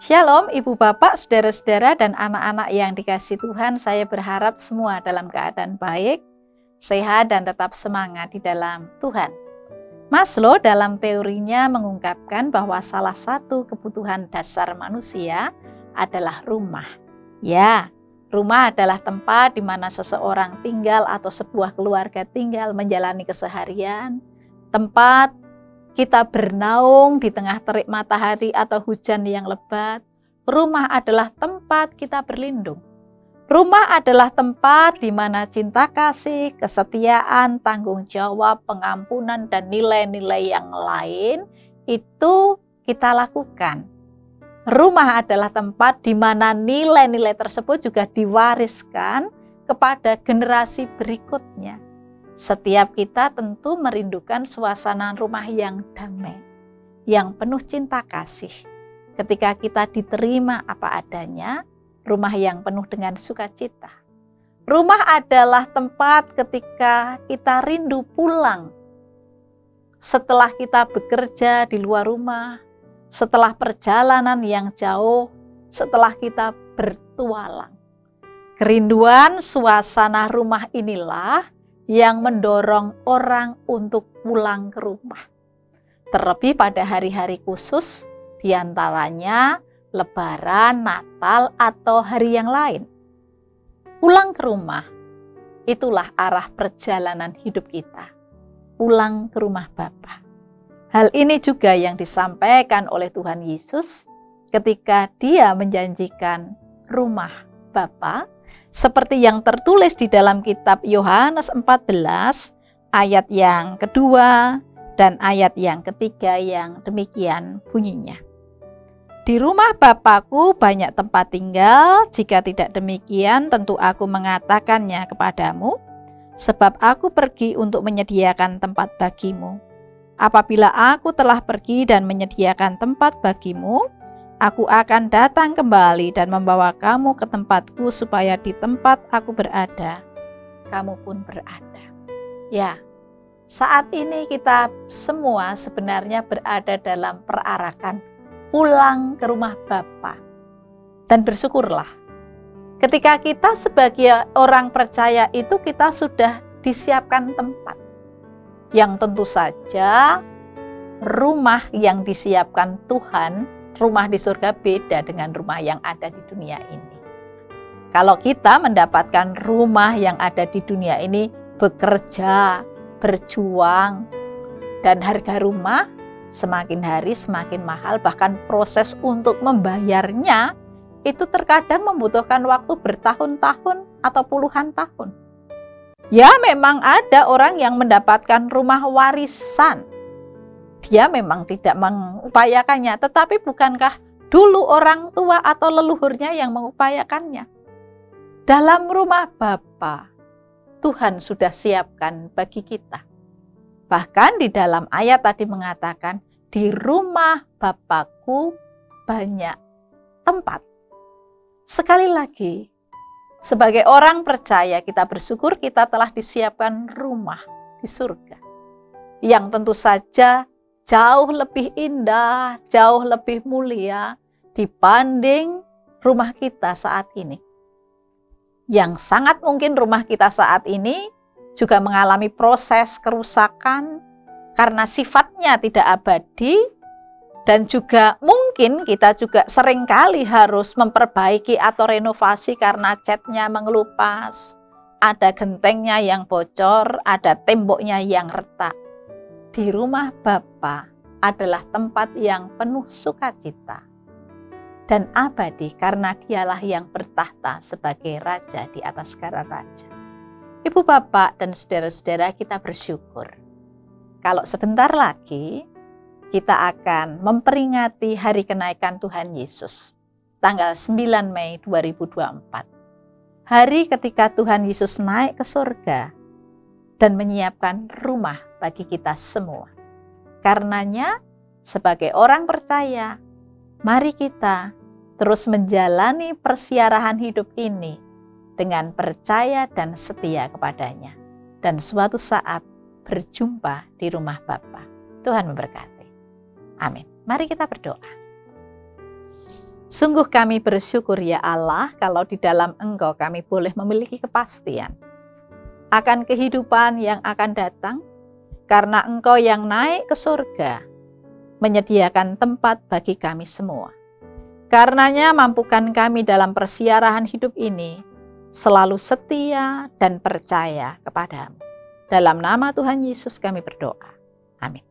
Shalom Ibu Bapak, Saudara-saudara dan anak-anak yang dikasihi Tuhan. Saya berharap semua dalam keadaan baik, sehat dan tetap semangat di dalam Tuhan. Maslow dalam teorinya mengungkapkan bahwa salah satu kebutuhan dasar manusia adalah rumah. Ya, rumah adalah tempat di mana seseorang tinggal atau sebuah keluarga tinggal menjalani keseharian, tempat kita bernaung di tengah terik matahari atau hujan yang lebat. Rumah adalah tempat kita berlindung. Rumah adalah tempat di mana cinta kasih, kesetiaan, tanggung jawab, pengampunan, dan nilai-nilai yang lain itu kita lakukan. Rumah adalah tempat di mana nilai-nilai tersebut juga diwariskan kepada generasi berikutnya. Setiap kita tentu merindukan suasana rumah yang damai, yang penuh cinta kasih. Ketika kita diterima apa adanya, rumah yang penuh dengan sukacita. Rumah adalah tempat ketika kita rindu pulang. Setelah kita bekerja di luar rumah, setelah perjalanan yang jauh, setelah kita bertualang. Kerinduan suasana rumah inilah yang mendorong orang untuk pulang ke rumah. Terlebih pada hari-hari khusus, diantaranya Lebaran, Natal, atau hari yang lain. Pulang ke rumah, itulah arah perjalanan hidup kita. Pulang ke rumah Bapa. Hal ini juga yang disampaikan oleh Tuhan Yesus ketika Dia menjanjikan rumah Bapa, seperti yang tertulis di dalam kitab Yohanes 14 ayat yang kedua dan ayat yang ketiga yang demikian bunyinya. Di rumah Bapakku banyak tempat tinggal, jika tidak demikian tentu aku mengatakannya kepadamu, sebab aku pergi untuk menyediakan tempat bagimu. Apabila aku telah pergi dan menyediakan tempat bagimu, aku akan datang kembali dan membawa kamu ke tempatku supaya di tempat aku berada, kamu pun berada. Ya, saat ini kita semua sebenarnya berada dalam perarakan pulang ke rumah Bapa. Dan bersyukurlah, ketika kita sebagai orang percaya itu kita sudah disiapkan tempat. Yang tentu saja rumah yang disiapkan Tuhan, rumah di surga beda dengan rumah yang ada di dunia ini. Kalau kita mendapatkan rumah yang ada di dunia ini, bekerja, berjuang, dan harga rumah semakin hari semakin mahal, bahkan proses untuk membayarnya itu terkadang membutuhkan waktu bertahun-tahun atau puluhan tahun. Ya, memang ada orang yang mendapatkan rumah warisan. Dia memang tidak mengupayakannya, tetapi bukankah dulu orang tua atau leluhurnya yang mengupayakannya? Dalam rumah Bapa, Tuhan sudah siapkan bagi kita. Bahkan di dalam ayat tadi mengatakan, di rumah Bapakku banyak tempat. Sekali lagi, sebagai orang percaya kita bersyukur kita telah disiapkan rumah di surga. Yang tentu saja jauh lebih indah, jauh lebih mulia dibanding rumah kita saat ini. Yang sangat mungkin rumah kita saat ini juga mengalami proses kerusakan karena sifatnya tidak abadi, dan juga mungkin kita juga seringkali harus memperbaiki atau renovasi karena catnya mengelupas, ada gentengnya yang bocor, ada temboknya yang retak. Di rumah Bapa adalah tempat yang penuh sukacita dan abadi karena Dialah yang bertahta sebagai Raja di atas segala raja. Ibu Bapak dan saudara-saudara, kita bersyukur kalau sebentar lagi kita akan memperingati hari kenaikan Tuhan Yesus tanggal 9 Mei 2024. Hari ketika Tuhan Yesus naik ke surga dan menyiapkan rumah bagi kita semua. Karenanya, sebagai orang percaya, mari kita terus menjalani persiarahan hidup ini dengan percaya dan setia kepadanya. Dan suatu saat berjumpa di rumah Bapa. Tuhan memberkati. Amin. Mari kita berdoa. Sungguh kami bersyukur ya Allah, kalau di dalam Engkau kami boleh memiliki kepastian akan kehidupan yang akan datang, karena Engkau yang naik ke surga, menyediakan tempat bagi kami semua. Karenanya mampukan kami dalam persiarahan hidup ini, selalu setia dan percaya kepadamu. Dalam nama Tuhan Yesus kami berdoa. Amin.